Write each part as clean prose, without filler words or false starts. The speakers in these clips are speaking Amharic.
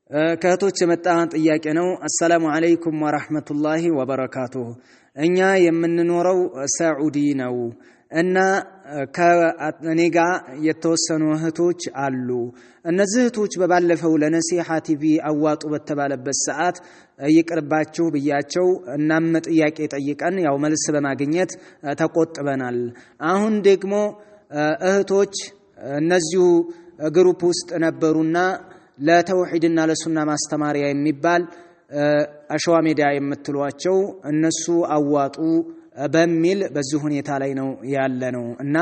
ከእህቶች የመጣ ጥያቄ ነው። አሰላሙ አለይኩም ወራህመቱላሂ ወበረካቱሁ። እኛ የምንኖረው ሳዑዲ ነው እና ከኔ ጋር የተወሰኑ እህቶች አሉ። እነዚህ እህቶች በባለፈው ለነሲሃ ቲቪ አዋጡ በተባለበት ሰዓት ይቅርባችሁ ብያቸው እናም ጥያቄ ጠይቀን ያው መልስ በማግኘት ተቆጥበናል። አሁን ደግሞ እህቶች እነዚሁ ግሩፕ ውስጥ ነበሩና ለተውሂድና ለሱና ማስተማሪያ የሚባል አሸዋ ሜዳ የምትሏቸው እነሱ አዋጡ በሚል በዚህ ሁኔታ ላይ ነው ያለነው እና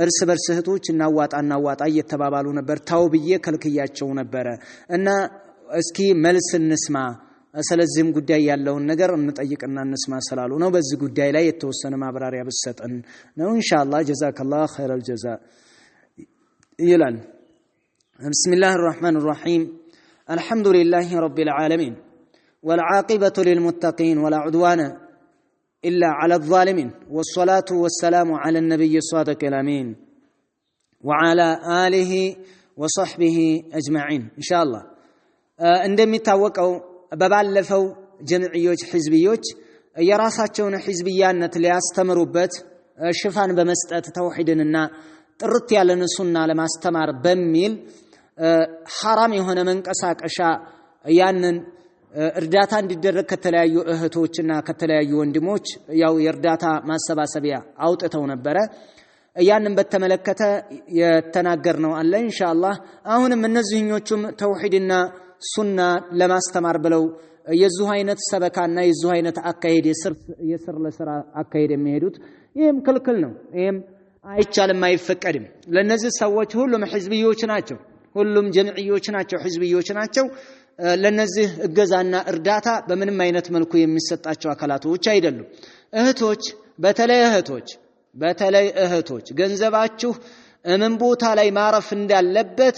እርስ በርስ እህቶች እናዋጣ እየተባባሉ ነበር። ታው ብዬ ከልክያቸው ነበር እና እስኪ መልስ እንስማ፣ ስለዚህም ጉዳይ ያለውን ነገር እንጠይቅና እንስማ ስላሉ ነው። በዚህ ጉዳይ ላይ የተወሰነ ማብራሪያ ብትሰጠን ነው ኢንሻአላህ። ጀዛከላሁ ኸይረል ጀዛ ይላል። بسم الله الرحمن الرحيم الحمد لله رب العالمين والعاقبة للمتقين ولا عدوان إلا على الظالمين والصلاة والسلام على النبي الصادق الأمين وعلى آله وصحبه أجمعين إن شاء الله عندما يتوقعوا ببالفوا جمعيوج حزبيوج يراساتشون حزبيان ليستمروا بات شفان بمسألة توحيدنا ጥርት ያለን ሱና ለማስተማር በሚል حرام የሆነ መንቀሳቀሻ ያንን እርዳታ እንዲደረግ ከተለያዩ እህቶችና ከተለያዩ ወንድሞች ያው የእርዳታ ማሰባሰቢያ አውጥተው ነበር። ያንን በተመለከተ የተናገርነው አለ ኢንሻአላህ። አሁንም እነዚህኞቹም ተውሂድና ሱና ለማስተማር ብለው የዙህ አይነት ሰበካና የዙህ አይነት አካሄድ የስር ለስራ አካሄድ የሚሄዱት ይሄም ክልክል ነው። ይሄም አይቻልም፣ አይፈቀድም። ለነዚህ ሰዎች ሁሉም ህዝብዮች ናቸው፣ ሁሉም ጀምዕዮች ናቸው፣ ህዝብዮች ናቸው። ለነዚህ እገዛና እርዳታ በምንም አይነት መልኩ የሚሰጣቸው አካላቶች አይደሉም። እህቶች በተለይ እህቶች ገንዘባችሁ ምን ቦታ ላይ ማረፍ እንዳለበት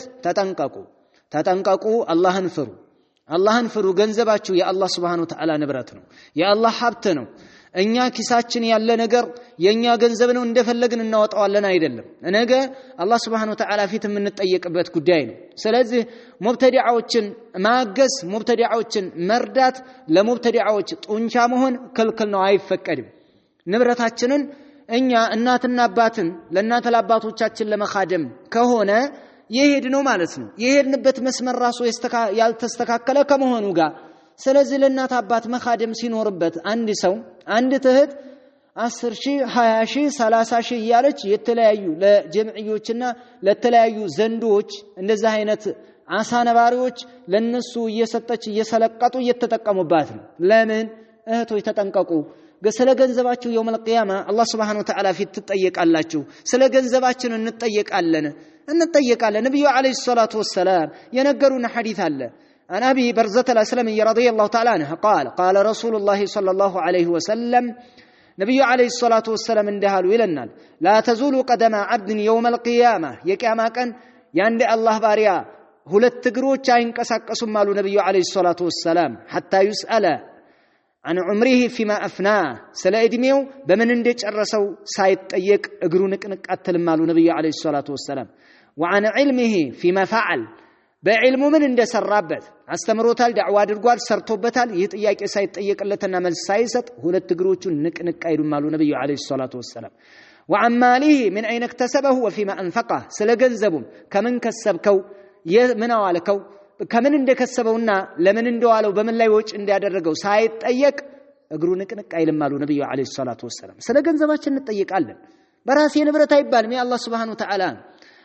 ተጠንቀቁ። አላህን ፍሩ። ገንዘባችሁ የአላህ Subhanahu Wa Ta'ala ንብረት ነው፣ የአላህ ሀብት ነው። እኛ ኪሳችን ያለ ነገር የኛ ገንዘብ ነው እንደፈለግን እናወጣዋለን አይደለም። ነገ አላህ Subhanahu Wa Ta'ala ፊት የምንጠየቅበት ጉዳይ ነው። ስለዚህ ሙብተዲዓዎችን ማገዝ፣ ሙብተዲዓዎችን መርዳት፣ ለሙብተዲዓዎች ጡንቻ መሆን ክልክል ነው፣ አይፈቀድም። ንብረታችንን እኛ እናትና አባትን ለእናት ለአባቶቻችን ለመኻደም ከሆነ የሄድ ነው ማለት ነው። የሄድንበት መስመር ራሱ ያልተስተካከለ ከመሆኑ ጋር ስለዚህ ለእናት አባት መኻደም ሲኖርበት አንድ ሰው አንድ እህት 10,000 20,000 30,000 እያለች የተለያዩ ለጀምዕዮችና ለተለያዩ ዘንዶች እንደዛ አይነት አሳነባሪዎች ለነሱ እየሰጠች እየሰለቀጡ እየተጠቀሙባት ነው። ለምን እህቶች ተጠንቀቁ። ስለ ገንዘባችሁ የውመል ቂያማ አላህ Subhanahu Wa Ta'ala ፊት ትጠየቃላችሁ። ስለ ገንዘባችን እንጠየቃለን። ነብዩ አለይሂ ሰላቱ ወሰለም የነገሩን ሐዲስ አለ። عن أبي برزة الأسلمي رضي الله تعالى عنه قال رسول الله صلى الله عليه وسلم نبي عليه الصلاة والسلام اندهال ولنال لا تزول قدم عبد يوم القيامة يكاما كان ياند الله باريا هلت تقروش عين كساكسم مالو نبي عليه الصلاة والسلام حتى يسأل عن عمره فيما أفناه سلا إدميو بمن انديش الرسو سايت أيك اقرونك نكأتل مالو نبي عليه الصلاة والسلام وعن علمه فيما فعل በዕልሙ ምን እንደሰራበት አስተምሮታል፣ ዳዕዋ አድርጓል፣ ሰርቶበታል። ይህ ጥያቄ ሳይጠየቅለትና መልስ ሳይሰጥ ሁለት እግሮቹን ንቅንቅ አይሉም አሉ ነብዩ አለይሂ ሰላቱ ወሰለም። ወአማሊሂ ምን አይነ እክተሰበሁ ወፊማ አንፈቀህ ስለ ገንዘቡም ከምን ከሰብከው የምን አዋልከው ከምን እንደከሰበውና ለምን እንደዋለው በምን ላይ ወጭ እንዲያደረገው ሳይጠየቅ እግሩ ንቅንቅ አይልም አሉ ነብዩ አለይሂ ሰላቱ ወሰለም። ስለ ገንዘባችን እንጠየቃለን። በራሴ ንብረት አይባልም፣ የአላህ Subhanahu Wa Ta'ala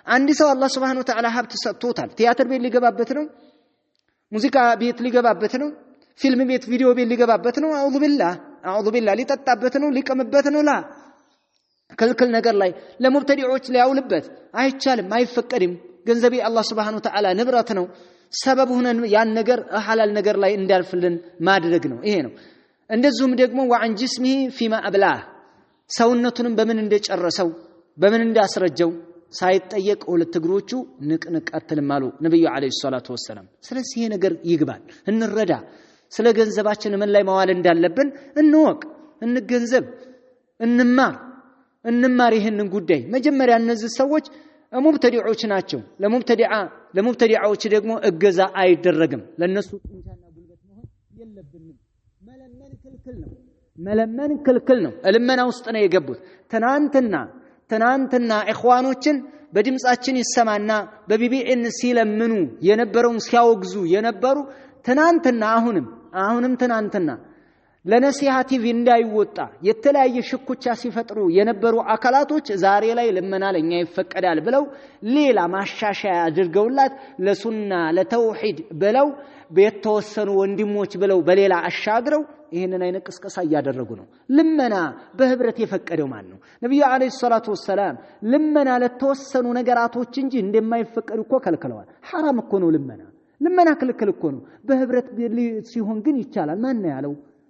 አንድ ሰው አላህ Subhanahu Wa Ta'ala ሀብት ሰጥቶታል። ቲያትር ቤት ሊገባበት ነው፣ ሙዚቃ ቤት ሊገባበት ነው፣ ፊልም ቤት ቪዲዮ ቤት ሊገባበት ነው። አዑዙ ቢላህ ሊጠጣበት ነው፣ ሊቀምበት ነው። ላ ክልክል ነገር ላይ ለሙብተዲዖች ሊያውልበት አይቻልም፣ አይፈቀድም። ገንዘቤ አላህ Subhanahu Wa Ta'ala ንብረት ነው። ሰበብ ሆነን ያን ነገር ሐላል ነገር ላይ እንዳልፍልን ማድረግ ነው። ይሄ ነው። እንደዚሁም ደግሞ ወዐን ጅስሚሂ ፊማ አብላህ ሰውነቱንም በምን እንደጨረሰው በምን እንዳስረጀው ሳይጠየቅ ሁለት እግሮቹ ንቅንቅ አትልም አሉ ነብዩ አለይሂ ሰላቱ ወሰለም። ስለዚህ ይሄ ነገር ይግባል፣ እንረዳ። ስለ ገንዘባችን ምን ላይ ማዋል እንዳለብን እንወቅ፣ እንገንዘብ፣ እንማር ይሄንን ጉዳይ። መጀመሪያ እነዚህ ሰዎች ሙብተዲዖች ናቸው ለሙብተዲዓዎች ደግሞ እገዛ አይደረግም ለነሱ ጥንቻና ጉልበት መሆን የለብንም መለመን ክልክል ነው ልመና ውስጥ ነው የገቡት ትናንትና ኢኽዋኖችን በድምጻችን ይሰማና በቢቢኤን ሲለምኑ የነበረውን ሲያወግዙ የነበሩ ትናንትና አሁንም ትናንትና ለነሲሃ ቲቪ እንዳይወጣ የተለያየ ሽኩቻ ሲፈጥሩ የነበሩ አካላቶች ዛሬ ላይ ልመና ለኛ ይፈቀዳል ብለው ሌላ ማሻሻያ አድርገውላት ለሱና ለተውሂድ ብለው በተወሰኑ ወንድሞች ብለው በሌላ አሻግረው ይሄንን አይነት ቅስቀሳ ያደረጉ ነው ልመና በህብረት የፈቀደው ማን ነው ነብዩ አለይሂ ሰላቱ ወሰለም ልመና ለተወሰኑ ነገራቶች እንጂ እንደማይፈቀዱ እኮ ከልክለዋል حرام እኮ ነው ልመና ክልክል እኮ ነው በህብረት ሲሆን ግን ይቻላል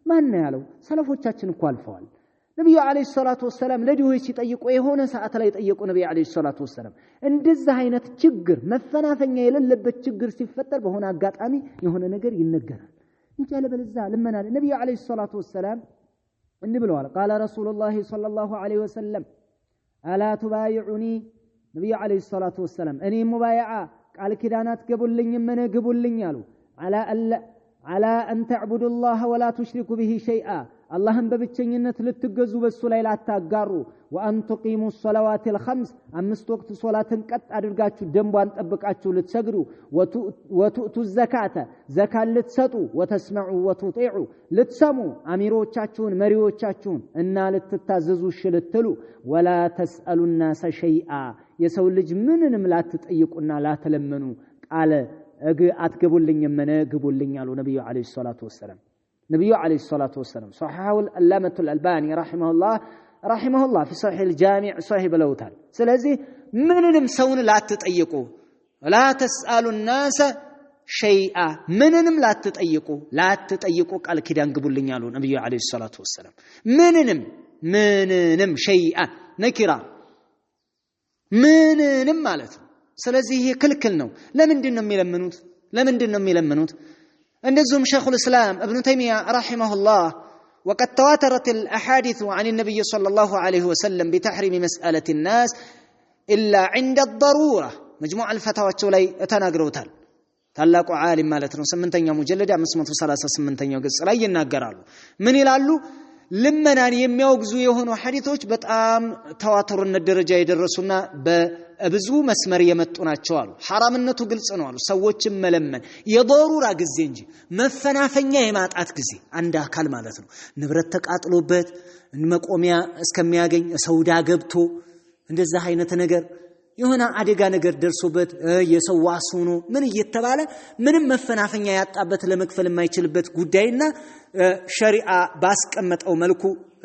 ማን ያለው ሰለፎቻችን እኮ አልፈዋል ነብዩ አለይሂ ሰላቱ ወሰለም ለዲሆች ሲጠይቁ የሆነ ሰዓት ላይ ጠየቁ ነብዩ አለይሂ ሰላቱ ወሰለም እንደዛ አይነት ችግር መፈናፈኛ የሌለበት ችግር ሲፈጠር በሆነ አጋጣሚ የሆነ ነገር ይነገራል እንጂ ለበለዛ ልመና ነብዩ አለይሂ ሰላቱ ወሰለም እንብለዋል قال رسول الله صلى الله عليه وسلم الا تبايعني ነብዩ አለይሂ ሰላቱ ወሰለም እኔ ሙባይዓ ቃል ኪዳናት ገቡልኝ አሉ على أن تعبدوا الله ولا تشركوا به شيئا اللهم ببتشينت لتجزوا بالسليل التاجروا وأن تقيموا الصلوات الخمس أمست وقت صلاة قد أدرجاتشو دمبان تبقاتشو لتسجروا وتؤتوا الزكاة زكاة لتسطوا وتسمعوا وتطيعوا لتسموا أميرو تشاتشون مريو تشاتشون إنا لتتاززوا الشلتلو ولا تسألوا الناس شيئا يسولج منهم لا تتأيقنا لا تلمنوا قال أتقبلين يمنا قبلين على نبي عليه الصلاة والسلام صححه العلامة الألباني رحمه الله في صحيح الجامع صحيح بلوتال سلازي مننم سون لا تطيقوا لا تسألوا الناس شيئا مننم لا تطيقوا قال كيدان قبلين على نبي عليه الصلاة والسلام مننم شيئا نكرا مننم مالت ስለዚህ ይሄ ክልክል ነው ለምንድነው የሚለምኑት እንደዚሁም ሸይኹ الاسلام ابن تيميه رحمه الله وقد تواترت الاحاديث عن النبي صلى الله عليه وسلم بتحريم مساله الناس الا عند الضروره مجموع الفتاوى ላይ ተናግረውታል ታላቁ ዓሊም ማለት ነው 8ኛው ሙጀለድ 538ኛው ገጽ ላይ ይናገራሉ ምን ይላሉ ልመናን የሚያወግዙ የሆኑ ሐዲሶች በጣም ተዋተሩነት ደረጃ የደረሱና በብዙ መስመር የመጡ ናቸው አሉ حرامነቱ ግልጽ ነው አሉ ሰዎችን መለመን የضሩራ ጊዜ እንጂ መፈናፈኛ የማጣት ጊዜ አንድ አካል ማለት ነው ንብረት ተቃጥሎበት መቆሚያ እስከሚያገኝ ሰውዳ ገብቶ እንደዛ አይነት ነገር የሆነ አደጋ ነገር ደርሶበት የሰው ዋስ ሆኖ ምን እየተባለ ምንም መፈናፈኛ ያጣበት ለመክፈል የማይችልበት ጉዳይና ሸሪዓ ባስቀመጠው መልኩ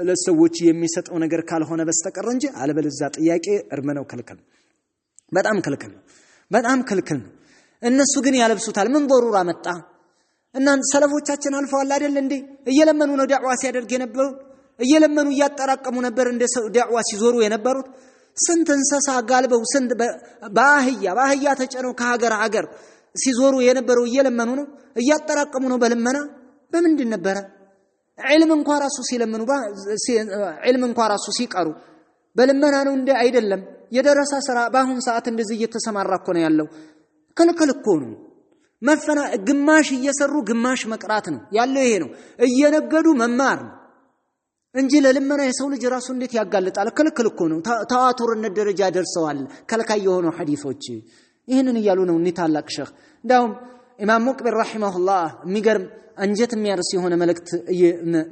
ለሰዎች የሚሰጠው ነገር ካልሆነ በስተቀር እንጂ አለበለዛ ጥያቄ እርመነው ከልከል በጣም ከልከል ነው እነሱ ግን ያለብሱታል ምን ضروራ መጣ እናንተ ሰለፎቻችን አልፈዋል አይደል እንዴ እየለመኑ ነው ዳዕዋ ሲያደርግ የነበሩ እየለመኑ ያጠራቀሙ ነበር እንደ ዳዕዋ ሲዞሩ የነበሩት ስንት እንሰሳ ጋልበው ስንት ባህያ ተጨነው ከሀገር ሲዞሩ የነበሩ እየለመኑ ነው እያጠራቀሙ ነው በልመና በምንድን ነበር ዒልም እንኳን ራሱ ሲለምኑ ዒልም እንኳን ራሱ ሲቀሩ በልመና ነው እንደ አይደለም የደረሳ ስራ ባሁን ሰዓት እንደዚህ እየተሰማራ እኮ ነው ያለው ከልከል እኮ ነው መፈና ግማሽ እየሰሩ ግማሽ መቅራት ነው ያለው ይሄ ነው እየነገዱ መማር ነው እንጂ ለልመና የሰው ልጅ ራሱ እንዴት ያጋልጣል ከልከል እኮ ነው ተዋቱርነት ደረጃ ደርሰዋል ከልካይ የሆኑ ሐዲሶች ይሄንን ይያሉ ነው እኒ ታላቅ ሸህ እንዳውም ኢማም ሙቅቢል ረሂመሁላህ የሚገርም አንጀት የሚያርስ የሆነ መልእክት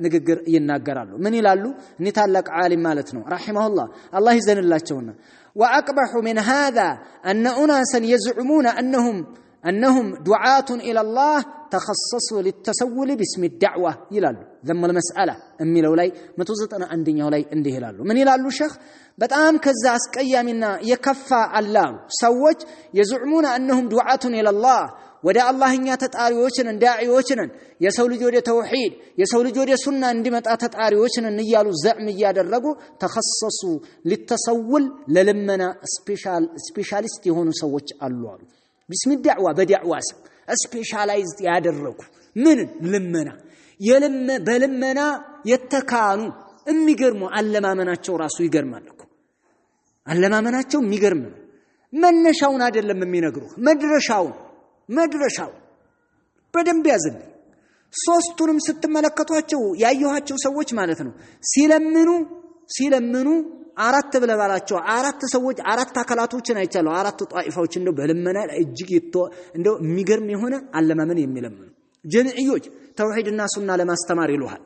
ንግግር ይናገራሉ ምን ይላሉ እኒ ታላቅ ዓሊም ማለት ነው ረሂመሁላህ አላህ ይዘንላቸውና واقبح من هذا ان اناسا يزعمون انهم دعاة الى الله تخصصوا للتسول باسم الدعوه ይላሉ ذم المساله የሚለው ላይ 191ኛው ላይ እንዲህ ይላሉ ምን ይላሉ ሸህ በጣም ከዛ አስቀያሚና የከፋ አላህ ሰዎች يزعمون انهم دعاة الى الله ወደ አላህኛ ተጣሪዎችን ዳዒዎችን የሰው ልጅ ወደ ተውሂድ የሰው ልጅ ወደ ሱና እንዲመጣ ተጣሪዎችን እንያሉ ዘዕም ያደረጉ ተخصص للتسول ለልመና ስፔሻሊስት የሆኑ ሰዎች አሉ بسم الدعوه بدعوه ስፔሻላይዝድ ያደረጉ ምን ልመና በልመና የተካኑ የሚገርሙ አለማመናቸው ራሱ ይገርማል እኮ አለማመናቸው የሚገርም መነሻውን አይደለም የሚነግሩህ መድረሻው በደንብ ያዝልኝ ሶስቱንም ስትመለከቷቸው ያየኋቸው ሰዎች ማለት ነው ሲለምኑ አራት ብለባላቸው አራት ሰዎች አራት አካላቶችን አይቻለው አራት ጧኢፋዎች እንደው በልመና እጅግ እንደው የሚገርም የሆነ አለማመን የሚለምኑ ጀምዕዮች ተውሂድና ሱና ለማስተማር ይሉሃል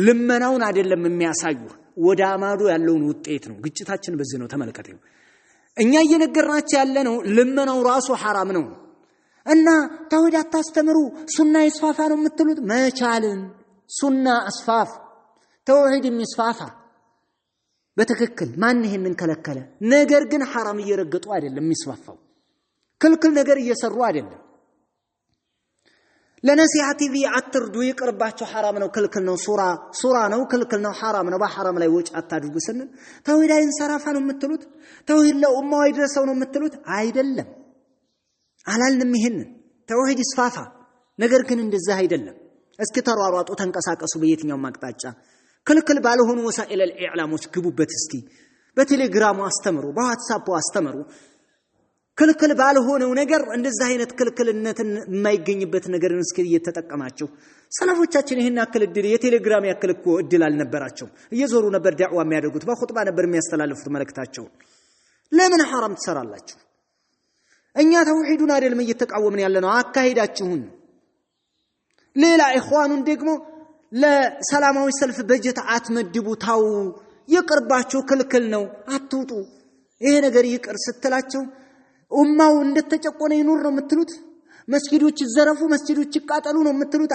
ልመናውን አይደለም የሚያሳዩ ወደ አማዱ ያለውን ውጤት ነው ግጭታችን በዚህ ነው ተመልከተው እኛ እየነገርናችሁ ያለነው ልመናው ራሱ حرام ነው እና ተውሂድ አታስተምሩ ሱና ይስፋፋ ነው የምትሉት መቻልን ሱና አስፋፍ ተውሂድ የሚስፋፋ በትክክል ማን ይሄንን ከለከለ ነገር ግን حرام እየረገጡ አይደለም የሚስፋፋው ክልክል ነገር እየሰሩ አይደለም ለነሲሐቲ ቢ አትርዱ ይቅርባቸው حرام ነው ክልክል ነው ሱራ ነው ክልክል ነው حرام ነው በحرام ላይ ወጭ አታድርጉ ስንል ተውሂድ አይንሰራፋ ነው የምትሉት ተውሂድ ለኡማው ይድረሰው ነው የምትሉት አይደለም አላልንም ይሄንን ተውሂድ ይስፋፋ ነገር ግን እንደዛ አይደለም እስኪ ተሯሯጡ ተንቀሳቀሱ በየትኛው ማቅጣጫ ክልክል ባልሆኑ ወሳኢል الإعلامዎች ግቡበት እስኪ በቴሌግራሙ አስተምሩ በዋትስአፕ አስተምሩ ክልክል ባልሆነው ነገር እንደዛ አይነት ክልክልነትን የማይገኝበት ነገር እስኪ እየተጠቀማቸው ሰለፎቻችን ይሄን ያክል እድል የቴሌግራም ያክል እኮ እድል አልነበራቸው እየዞሩ ነበር ዳዕዋ የሚያደርጉት በኹጥባ ነበር የሚያስተላልፉት መልእክታቸው ለምን حرام ትሰራላችሁ እኛ ተውሂዱን አይደለም እየተቃወምን ያለነው አካሂዳችሁን ሌላ ኢኽዋኑን ደግሞ ለሰላማዊ ሰልፍ በጀት አትመድቡ ታው ይቅርባችሁ ክልክል ነው አትውጡ ይሄ ነገር ይቅር ስትላቸው ኡማው እንደተጨቆነ ይኑር ነው የምትሉት መስጊዶች ይዘረፉ መስጊዶች ይቃጠሉ ነው የምትሉት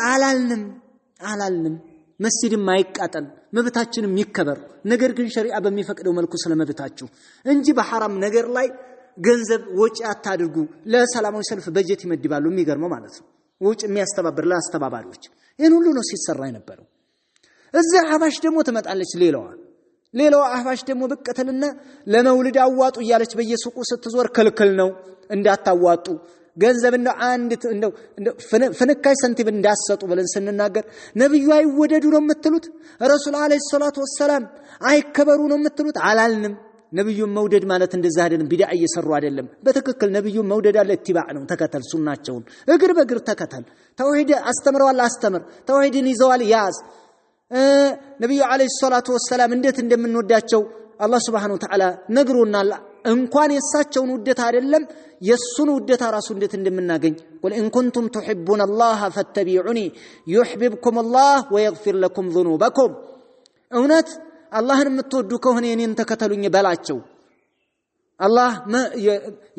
አላልንም መስጊድም አይቃጠል መብታችንም ይከበር ነገር ግን ሸሪዓ በሚፈቅደው መልኩ ስለመብታችሁ እንጂ በሐራም ነገር ላይ ገንዘብ ወጪ አታድርጉ ለሰላማዊ ሰልፍ በጀት ይመድባሉ የሚገርመው ማለት ነው ወጪ የሚያስተባብር ለአስተባባሪዎች ይሄን ሁሉ ነው ሲሰራ የነበረው እዛ አህባሽ ደግሞ ትመጣለች ሌላዋ አህባሽ ደግሞ በቀተልና ለመውሊድ አዋጡ እያለች በየሱቁ ስትዞር ክልክል ነው እንዳታዋጡ ገንዘብ እንደው ፍንካይ ሰንቲም እንዳሰጡ ብለን ስንናገር ነብዩ አይወደዱ ነው የምትሉት ረሱል አለይሂ ሰላቱ ወሰለም አይከበሩ ነው የምትሉት አላልንም ነብዩን መውደድ ማለት እንደዛ አይደለም ቢድዓ እየሰሩ አይደለም በትክክል ነብዩን መውደድ አለ ኢትባዕ ነው ተከተል ሱናቸውን እግር በእግር ተከተል ተውሂድ አስተምረዋል አስተምር ተውሂድን ይዘዋል ያዝ ነብዩ አለይሂ ሰላቱ ወሰለም እንዴት እንደምንወዳቸው አላህ Subhanahu Wa Ta'ala ነግሮናል እንኳን የሳቸውን ውደታ አይደለም የሱን ውደታ ራሱ እንዴት እንደምናገኝ قل ان كنتم تحبون الله فاتبعوني يحببكم الله ويغفر لكم ذنوبكم እውነት አላህን የምትወዱ ከሆነ እኔን ተከተሉኝ በላቸው አላህ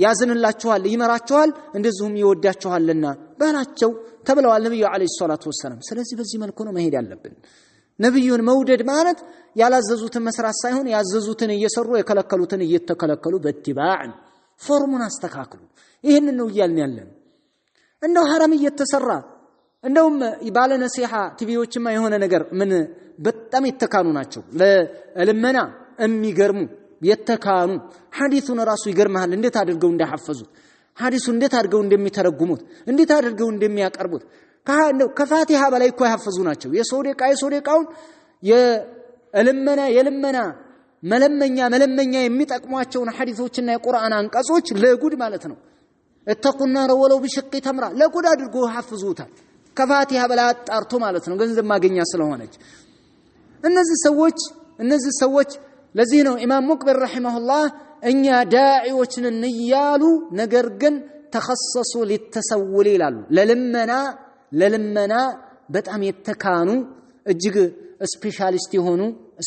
ያዝንላችኋል ይመራችኋል እንደዚሁም ይወዳችኋልና በላቸው ተብለዋል ነብዩ አለይሂ ሰላቱ ወሰለም ስለዚህ በዚህ መልኩ ነው መሄድ ያለብን ነብዩን መውደድ ማለት ያላዘዙትን መስራት ሳይሆን ያዘዙትን እየሰሩ የከለከሉትን እየተከለከሉ በትባዕ ፎርሙን አስተካክሉ ይሄንን ነው ይያልን ያለን እንደው حرام እየተሰራ እንደውም ባለ ነሲሃ ቲቪዎችማ የሆነ ነገር ምን በጣም የተካኑ ናቸው ለልመና የሚገርሙ የተካኑ ሐዲሱን ራሱ ይገርማል እንዴት አድርገው እንደሐፈዙት ሐዲሱን እንዴት አድርገው እንደሚተረጉሙት እንዴት አድርገው እንደሚያቀርቡት ከፋቲሃ በላይ እኮ ያሐፈዙ ናቸው የሶዴቃውን የልመና መለመኛ የሚጠቅሟቸውን ሐዲሶችና የቁርአን አንቀጾች ለጉድ ማለት ነው እተቁና ረወለው بشق تمره ለጉድ አድርገው ያሐፈዙታል ከፋቲሃ በላይ አጣርቶ ማለት ነው ገንዘብ ማግኛ ስለሆነች እነዚህ ሰዎች ለዚህ ነው ኢማም ሙቅቢል ረሂመሁላህ እኛ ዳዒዎችን እንያሉ ነገር ግን ተخصص للتسول ይላሉ ለልመና በጣም የተካኑ እጅግ ስፔሻሊስት የሆኑ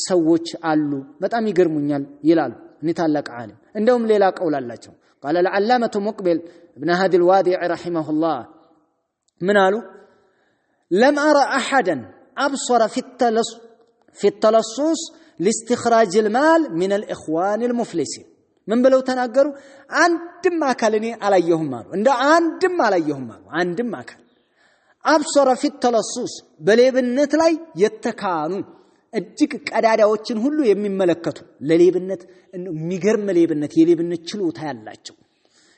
ሰዎች አሉ በጣም ይገርሙኛል ይላሉ ንታላቅ ዓለም እንደውም ሌላ ቀውል አላቸው قال العلامة مقبل ابن هادي الوادع رحمه الله من قالوا لم أرى أحدا أبصر في التلصص لاستخراج المال من الإخوان المفلسين من بلو تناقروا عندما ما كالني عليهم مالو عندما عليهم مالو عندما ما كان أبصر في التلصص بليبنت لاي يتكانوا እጅግ ቀዳዳዎችን ሁሉ የሚመለከቱ ለሌብነት የሚገርም ሌብነት የሌብነት ችሎታ ያላቸው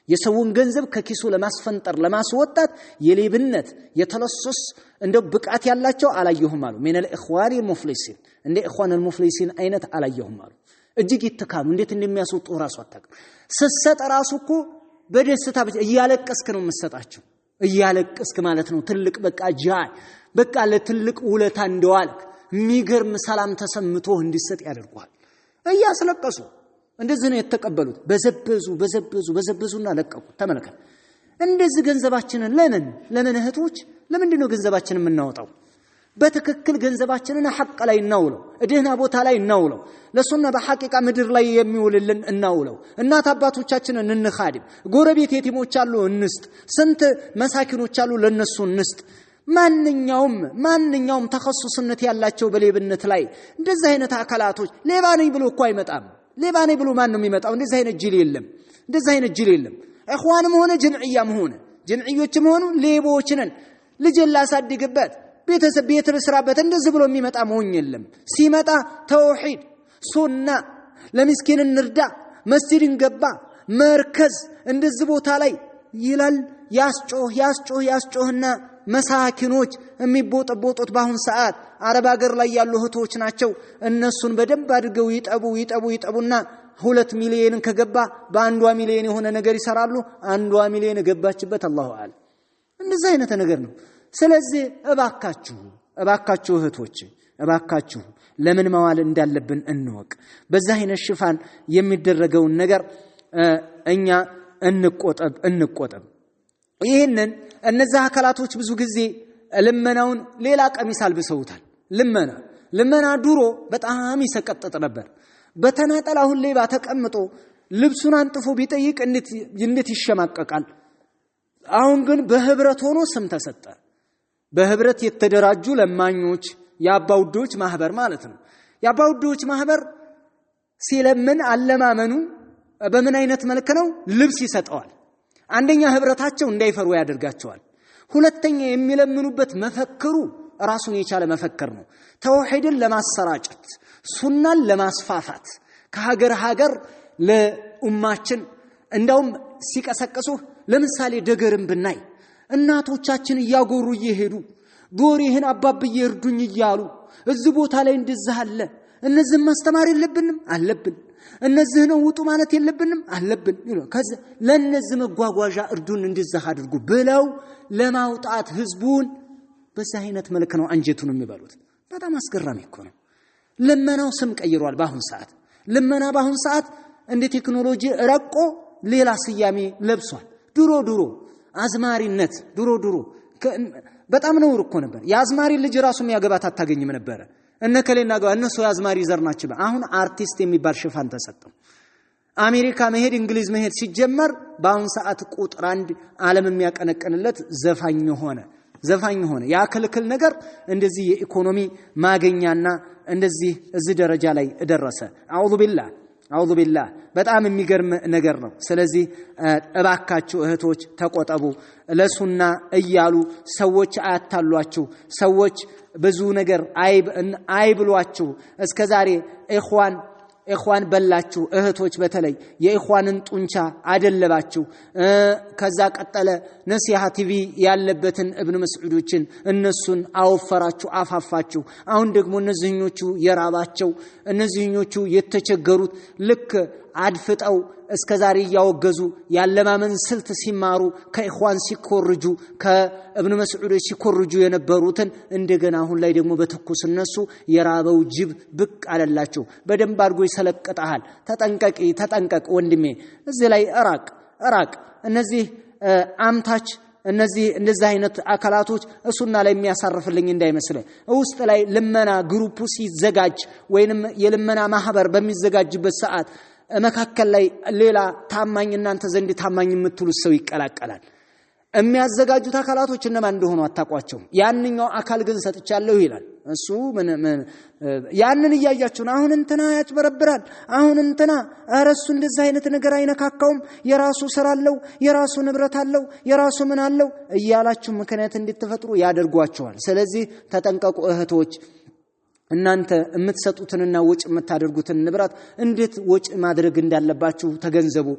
የሰውን ገንዘብ ከኪሱ ለማስፈንጠር ለማስወጣት የሌብነት የተለሶስ እንደው ብቃት ያላቸው አላየሁም አሉ من الاخوان المفلسين እንደ اخوان المفلسين አይነት አላየሁም አሉ እጅግ ይተካሙ እንዴት እንደሚያስወጡ ራሱ አታውቅም ስትሰጥ ራሱ እኮ በደስታ እያለቀስክ ነው የምትሰጣቸው እያለቀስክ ማለት ነው ትልቅ በቃ ጃይ በቃ ለትልቅ ውለታ እንደዋልክ የሚገርም ሰላም ተሰምቶ እንዲሰጥ ያደርጓል እያስለቀሱ እንደዚህ ነው የተቀበሉት በዘበዙና ለቀቁ ተመልከት እንደዚህ ገንዘባችንን ለምን እህቶች ለምንድን ነው ገንዘባችንን የምናወጣው በትክክል ገንዘባችንን ሐቅ ላይ እናውለው እደህና ቦታ ላይ እናውለው ለሱና በሐቂቃ ምድር ላይ የሚውልልን እናውለው እናት አባቶቻችንን እንኻድም ጎረቤት የቲሞች አሉ እንስጥ ስንት መሳኪኖች አሉ ለነሱ እንስጥ ማንኛውም ተخصصነት ያላቸው በሌብነት ላይ እንደዚህ አይነት አካላቶች ሌባ ነኝ ብሎ እኮ አይመጣም ሌባ ነኝ ብሎ ማን ነው የሚመጣው እንደዚህ አይነት ጅል የለም اخوانም ሆነ ጀምዕዮችም ሆኑ ሌቦች ነን ልጅ ላሳድግበት ቤተሰብ ቤት ልስራበት እንደዚህ ብሎ የሚመጣ መሆን የለም ሲመጣ ተውሂድ ሱና ለምስኪን እንርዳ መስጂድን ገባ መርከዝ እንደዚህ ቦታ ላይ ይላል ያስጮህና መሳኪኖች የሚቦጠቦጡት ባሁን ሰዓት አረብ ሀገር ላይ ያሉ እህቶች ናቸው እነሱን በደንብ አድርገው ይጠቡና 2 ሚሊዮን ከገባ በ1 ሚሊዮን የሆነ ነገር ይሰራሉ 1 ሚሊዮን ገባችበት አላሁ አለ እንደዚህ አይነት ነገር ነው ስለዚህ እባካችሁ እህቶች እባካችሁ ለምን መዋል እንዳለብን እንወቅ በዛ አይነት ሽፋን የሚደረገውን ነገር እኛ እንቆጠብ ይሄንን እነዛ አካላቶች ብዙ ጊዜ ልመናውን ሌላ ቀሚስ አልብሰውታል ልመና ድሮ በጣም ይሰቀጥጥ ነበር በተናጠል አሁን ሌባ ተቀምጦ ልብሱን አንጥፎ ቢጠይቅ እንዴት ይሸማቀቃል አሁን ግን በህብረት ሆኖ ስም ተሰጠ በህብረት የተደራጁ ለማኞች ያባውዶች ማህበር ማለት ነው ያባውዶች ማህበር ሲለምን አለማመኑ በምን አይነት መልኩ ነው ልብስ ይሰጠዋል አንደኛ ህብረታቸው እንዳይፈሩ ያደርጋቸዋል ሁለተኛ የሚለምኑበት መፈክሩ ራሱን የቻለ መፈክር ነው ተውሂድን ለማሰራጨት ሱናን ለማስፋፋት ከሀገር ለኡማችን እንደውም ሲቀሰቀሱ ለምሳሌ ደገርን ብናይ እናቶቻችን ያጎሩ ይሄዱ ጎሪህን አባብዬ እርዱኝ ይያሉ እዚህ ቦታ ላይ እንደዚህ አለ እነዚህ ማስተማር የለብንም አለብን እነዚህ ነው ውጡ ማለት የለብንም አለብን ከዛ ለነዚህ መጓጓዣ እርዱን እንደዚህ አድርጉ ብለው ለማውጣት ህዝቡን በዛ አይነት መልኩ ነው አንጀቱን የሚበሉት በጣም አስገራሚ እኮ ነው ለመናው ስም ቀይሯል ባሁን ሰዓት እንደ ቴክኖሎጂ ረቆ ሌላ ስያሜ ለብሷል ድሮ አዝማሪነት ድሮ በጣም ነው እኮ ነበር ያዝማሪ ልጅ ራሱ የሚያገባት አታገኝም ነበር እነከሌና ጋር እነሱ ያዝማሪ ዘር ናቸው አሁን አርቲስት የሚባል ሽፋን ተሰጠው አሜሪካ መሄድ እንግሊዝ መሄድ ሲጀመር ባሁን ሰዓት ቁጥር 1 ዓለም የሚያቀነቅንለት ዘፋኝ ሆነ ያ ክልክል ነገር እንደዚህ የኢኮኖሚ ማገኛና እንደዚህ እዚህ ደረጃ ላይ ደረሰ አዑዙ ቢላህ በጣም የሚገርም ነገር ነው ስለዚህ እባካችሁ እህቶች ተቆጠቡ ለሱና እያሉ ሰዎች አያታሏችሁ ሰዎች ብዙ ነገር አይብሏችሁ እስከዛሬ ኢኽዋን በላችሁ እህቶች በተለይ የኢኽዋንን ጡንቻ አደለባችሁ ከዛ ቀጠለ ነሲሃ ቲቪ ያለበትን ኢብኑ መስዑዶችን እነሱን አወፈራችሁ አፋፋችሁ አሁን ደግሞ እነዚህኞቹ የራባቸው እነዚህኞቹ የተቸገሩት ልክ አድፍጠው እስከዛሬ ያወገዙ ያለማመን ስልት ሲማሩ ከኢኽዋን ሲኮርጁ ከኢብኑ መስዑድ ሲኮርጁ የነበሩትን እንደገና አሁን ላይ ደግሞ በትኩስ እነሱ የራበው ጅብ ብቅ አለላቸው በደንብ አድርጎ ይሰለቀጣል ተጠንቀቅ ወንድሜ እዚህ ላይ እራቅ እነዚህ አምታች እንደዚህ አይነት አካላቶች እሱና ላይ የሚያሳርፍልኝ እንዳይመስል ውስጥ ላይ ልመና ግሩፕ ሲዘጋጅ ወይንም የልመና ማህበር በሚዘጋጅበት ሰዓት መካከል ላይ ሌላ ታማኝ እናንተ ዘንድ ታማኝ የምትሉት ሰው ይቀላቀላል የሚያዘጋጁት አካላቶች እነማን እንደሆኑ አታቋቸው ያንኛው አካል ግን ሰጥቻለሁ ይላል እሱ ያንን እያያችሁ አሁን እንትና ያጭበረብራል አሁን እንትና አረሱ እንደዛ አይነት ነገር አይነካካውም የራሱ ስራ አለው የራሱ ንብረት አለው የራሱ ምን አለው እያላችሁ ምክንያት እንድትፈጥሩ ያደርጓቸዋል ስለዚህ ተጠንቀቁ እህቶች እናንተ የምትሰጡትንና ወጭ የምታደርጉትን ንብረት እንዴት ወጭ ማድረግ እንዳለባችሁ ተገንዘቡ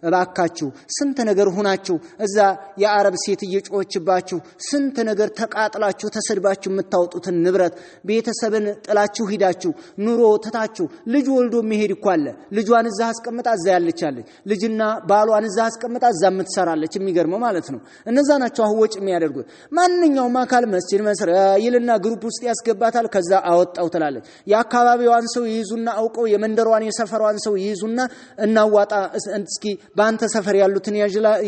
እባካችሁ ስንት ነገር ሆናችሁ እዛ የአረብ ሴት እየጮችባችሁ ስንት ነገር ተቃጥላችሁ ተሰድባችሁ የምታወጡትን ንብረት ቤተሰብን ጥላችሁ ሂዳችሁ ኑሮ ተታችሁ ልጅ ወልዶ መሄድ ይኳለ ልጇን እዛ አስቀምጣ እዛ ያለቻለች ልጅና ባሏን እዛ አስቀምጣ እዛ የምትሰራለች የሚገርመው ማለት ነው እነዛ ናቸው አሁን ወጭ የሚያደርጉት ማንኛውም አካል መስጂድ መስሪያ ይልና ግሩፕ ውስጥ ያስገባታል ከዛ አወጣው ትላለች የአካባቢዋን ሰው ይይዙና አውቀው የመንደሯን የሰፈሯን ሰው ይይዙና እናዋጣ እስኪ ባንተ ሰፈር ያሉትን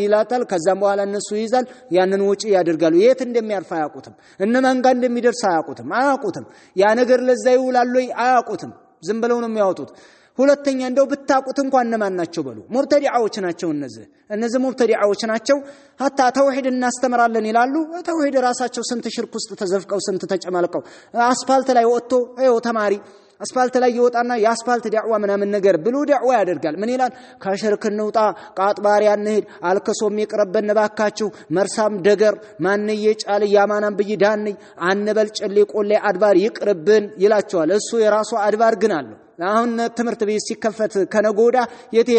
ይላታል ከዛም በኋላ እነሱ ይይዛል ያንን ወጪ ያደርጋሉ የት እንደሚያርፋ አያውቁትም እነማን ጋር እንደሚደርስ አያውቁትም ያ ነገር ለዛ ይውላል ወይ አያውቁትም ዝም ብለው ነው የሚያወጡት ሁለተኛ እንደው ብታቁት እንኳን እነማን ናቸው በሉ ሙብተዲዓዎች ናቸው እነዚህ ሙብተዲዓዎች ናቸው hatta ተውሂድ እናስተምራለን ይላሉ ተውሂድ ራሳቸው ስንት ሽርክ ውስጥ ተዘፍቀው ስንት ተጨማልቀው አስፋልት ላይ ወጥቶ ተማሪ አስፋልት ላይ ይወጣና የአስፋልት ዳዕዋ ምናምን ነገር ብሎ ዳዕዋ ያደርጋል ምን ይላል ከሽርክ እንውጣ ቃጥባሪያ እንሂድ አልከሶም ይቅርበን ባካችሁ መርሳም ደገር ማንዬ ጫል ያማናም በይዳን አንበል ጨሌ ቆሌ አድባር ይቅርብን ይላቸዋል እሱ የራሱ አድባር ግን አለው አሁን ትምርት ቤት ሲከፈት ከነጎዳ የት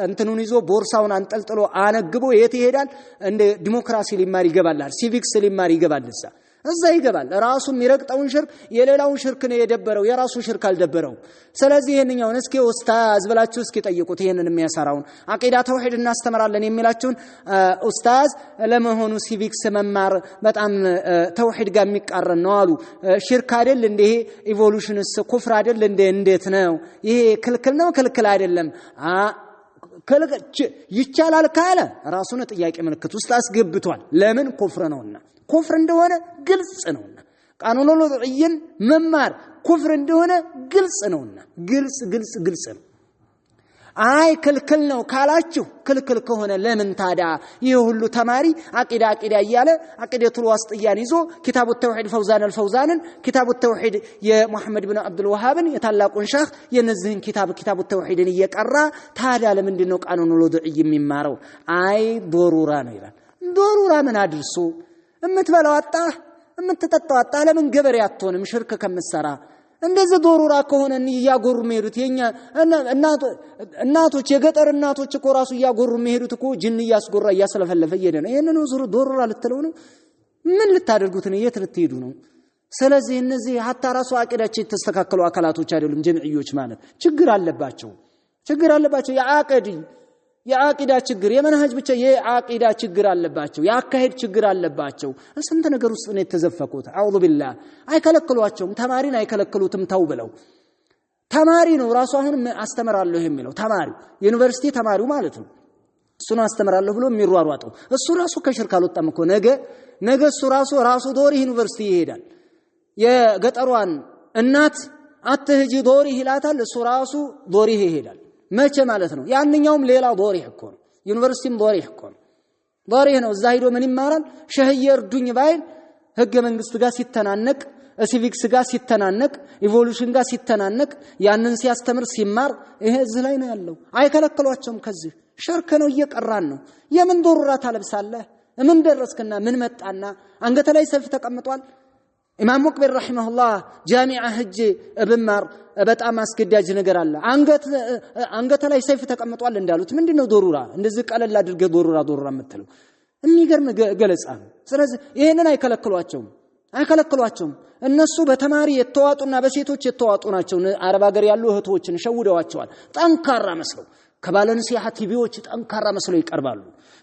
እንትኑን ይዞ ቦርሳውን አንጠልጥሎ አነግቦ የት ይሄዳል እንደ ዲሞክራሲ ሊማር ይገባል ሲቪክስ ሊማር ይገባል እዛ ይገባል ራሱ የሚረግጠውን ሽርክ የሌላውን ሽርክ ነው የደበረው የራሱ ሽርክ አልደበረው ስለዚህ ይሄንኛውን እስኪ ኡስታዝ ብላችሁ እስኪ ጠይቁት ይሄንን የሚያሰራውን አቂዳ ተውሂድ እናስተምራለን የሚላችሁን ኡስታዝ ለመሆኑ ሲቪክስ መማር በጣም ተውሂድ ጋር የሚቃረን ነው አሉ ሽርክ አይደል እንደ ይሄ ኢቮሉሽንስ ኩፍር አይደል እንዴት ነው ይሄ ክልክል ነው ክልክል አይደለም ይቻላል ካለ ራሱን ጥያቄ ምልክት ውስጥ አስገብቷል ለምን ኩፍር ነውና ኩፍር እንደሆነ ግልጽ ነውና ቃኑን ወልዕይን መማር ኩፍር እንደሆነ ግልጽ ነውና ግልጽ ነው አይ ክልክል ነው ካላችሁ ክልክል ከሆነ ለምን ታዲያ ይሄ ሁሉ ተማሪ አቂዳ ይያለ አቂዳቱል ዋስጥያን ይዞ ኪታቡ ተውሂድ ፈውዛንን ኪታቡ ተውሂድ የሙሐመድ ኢብኑ አብዱል ወሃብን የታላቁን ሸህ የነዚህን ኪታቡ ተውሂድን እየቀራ ታዲያ ለምንድን ነው ቃኑን ወልዕይ የሚማረው አይ ዶሩራ ነው ይላል ዶሩራ ምን አድርሶ እምትበላው አጣ እምትጠጣው አጣ ለምን ገበሬ አትሆንም ሽርክ ከመሰራ እንደዚህ ዶሩራ ከሆነ ያጎሩ መሄዱት የኛ እናቶች የገጠር እናቶች እኮ ራሱ ያጎሩ መሄዱት እኮ ጅን ያስጎራ ያስለፈለፈ ይሄደ ነው ይሄንን ዙሩ ዶሩራ ልትለው ነው ምን ልታደርጉት ነው የት ልትሄዱ ነው ስለዚህ እነዚህ hatta ራሱ አቂዳቸው የተስተካከሉ አካላቶች አይደሉም ጀምዕዮች ማለት ችግር አለባቸው የአቂዳ ችግር የመንሃጅ ብቻ የአቂዳ ችግር አለባቸው ያካሄድ ችግር አለባቸው ስንት ነገር ውስጥ ነው የተዘፈቁት አውዙ ቢላህ አይከለክሏቸውም ተማሪን አይከለክሉትም ተው ብለው ተማሪ ነው ራሱ አሁን አስተምራለሁ የሚለው ተማሪ ዩኒቨርሲቲ ተማሪው ማለት ነው እሱን አስተምራለሁ ብሎ የሚሯሯጠው እሱ ራሱ ከሽርክ አልወጣም እኮ ነገ እሱ ራሱ ዶሪ ዩኒቨርሲቲ ይሄዳል የገጠሯን እናት አትህጂ ዶሪ ይላታል እሱ ራሱ ዶሪ ይሄዳል መቼ ማለት ነው ያንኛውም ሌላ ዶሪ እኮ ነው ዩኒቨርሲቲም ዶሪ እኮ ነው ዶሪ ነው እዛ ሄዶ ምን ይማራል ሸህየር ዱኝ ባይል ህገ መንግስት ጋር ሲተናነቅ ሲቪክስ ጋር ሲተናነቅ ኢቮሉሽን ጋር ሲተናነቅ ያንን ሲያስተምር ሲማር ይሄ እዚህ ላይ ነው ያለው አይከለክሏቸውም ከዚህ ሽርክ ነው እየቀራን ነው የምን ዶሩራ ታለብሳለህ ምን ደረስከና ምን መጣና አንገተ ላይ ሰልፍ ተቀምጧል ኢማም ሙቅቢል ረሂመሁላህ ጃሚዓ ህጅ እብማር በጣም አስገዳጅ ነገር አለ አንገተ ላይ ሰይፍ ተቀምጧል እንዳሉት ምንድነው ዶሩራ እንደዚህ ቀለል አድርገ ዶሩራ የምትለው የሚገርም ገለጻ ነው ስለዚህ ይሄንን አይከለክሏቸውም እነሱ በተማሪ የተዋጡና በሴቶች የተዋጡ ናቸው አረብ ሀገር ያሉ እህቶችን ሸውደዋቸዋል ጠንካራ መስለው ከባለን ሲያህ ቲቪዎች ጠንካራ መስለው ይቀርባሉ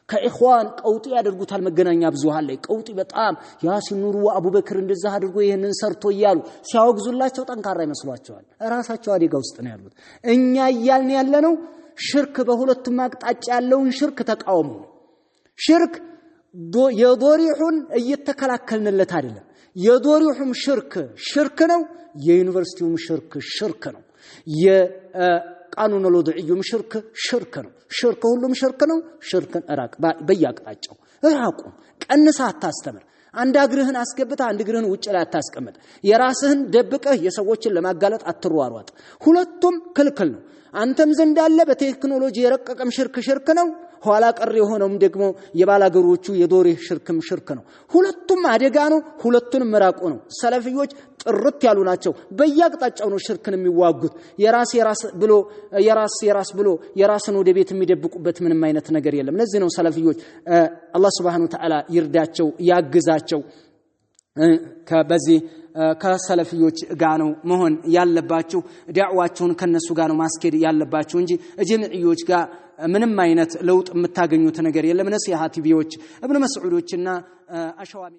ከኢኽዋን ቀውጢ ያደርጉታል መገናኛ ብዙሃን ላይ ቀውጢ በጣም ያሲን ኑሩ አቡበክር እንደዛ አድርጎ ይሄንን ሰርቶ ይያሉ ሲያወግዙላቸው ጠንካራ ይመስሏቸዋል ራሳቸው አደጋ ውስጥ ነው ያሉት እኛ ይያልን ያለነው ሽርክ በሁለቱም አቅጣጫ ያለውን ሽርክ ተቃውሞ ሽርክ የዶሪሁን እየተከላከልንለት አይደለም የዶሪሁም ሽርክ ነው የዩኒቨርሲቲውም ሽርክ ነው ቃኑን ወልዕዩም ሽርክ ነው ሁሉም ሽርክ ነው ሽርክን እራቅ በያቅጣጫው እራቁ ቀንሳ አታስተምር አንድ እግርህን አስገብታ አንድ እግርህን ውጭ ላይ አታስቀምጥ የራስህን ደብቀህ የሰዎችን ለማጋለጥ አትሯሯጥ ሁለቱም ክልክል ነው አንተም ዘንድ ያለ በቴክኖሎጂ የረቀቀም ሽርክ ነው ኋላ ቀር የሆነውም ደግሞ የባላገሮቹ የዶሬ ሽርክም ሽርክ ነው ሁለቱም አደጋ ነው ሁለቱንም መራቁ ነው ሰለፊዮች ጥርት ያሉ ናቸው በየአቅጣጫው ነው ሽርክን የሚዋጉት የራስ ብሎ የራስን ወደ ቤት የሚደብቁበት ምንም አይነት ነገር የለም ለዚህ ነው ሰለፊዮች አላህ Subhanahu Wa Ta'ala ይርዳቸው ያግዛቸው ከበዚህ ከሰለፊዮች ጋር ነው መሆን ያለባችሁ ዳዕዋቸውን ከነሱ ጋር ነው ማስኬድ ያለባችሁ እንጂ ጀምዕዮች ጋር ምንም አይነት ለውጥ የምታገኙት ነገር የለም ነሲሃ ቲቪዎች ኢብኑ መስዑዶችና አሸዋሚ